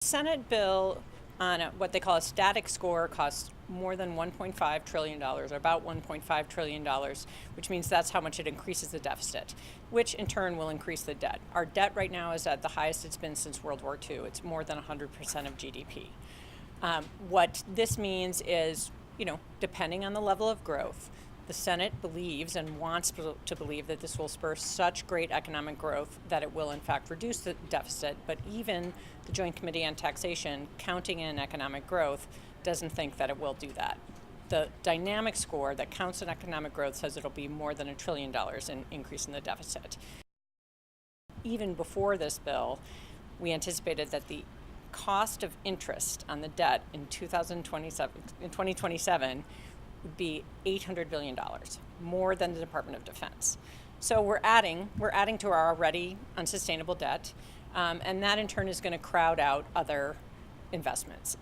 Senate bill on what they call a static score costs more than $1.5 trillion, or about $1.5 trillion, which means that's how much it increases the deficit, which in turn will increase the debt. Our debt right now is at the highest it's been since World War II. It's more than 100% of GDP. What this means is, depending on the level of growth, the Senate believes and wants to believe that this will spur such great economic growth that it will in fact reduce the deficit, but even the Joint Committee on Taxation, counting in economic growth, doesn't think that it will do that. The dynamic score that counts in economic growth says it'll be more than $1 trillion in increase in the deficit. Even before this bill, we anticipated that the cost of interest on the debt in 2027 would be $800 billion, more than the Department of Defense. So we're adding to our already unsustainable debt, and that in turn is going to crowd out other investments.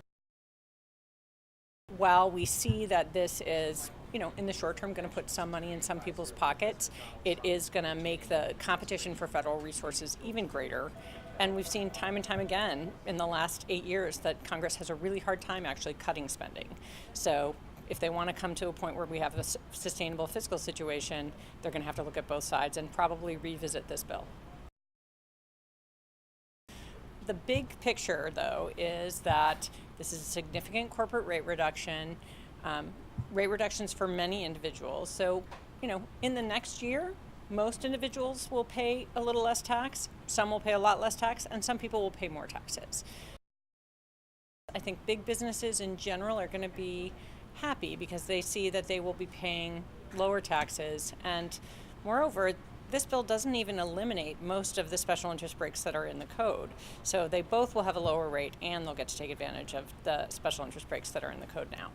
While we see that this is, in the short term going to put some money in some people's pockets, it is going to make the competition for federal resources even greater. And we've seen time and time again in the last 8 years that Congress has a really hard time actually cutting spending. So if they want to come to a point where we have a sustainable fiscal situation, they're going to have to look at both sides and probably revisit this bill. The big picture, though, is that this is a significant corporate rate reduction, rate reductions for many individuals. So, in the next year, most individuals will pay a little less tax, some will pay a lot less tax, and some people will pay more taxes. I think big businesses in general are going to be happy because they see that they will be paying lower taxes, and moreover, this bill doesn't even eliminate most of the special interest breaks that are in the code. So they both will have a lower rate and they'll get to take advantage of the special interest breaks that are in the code now.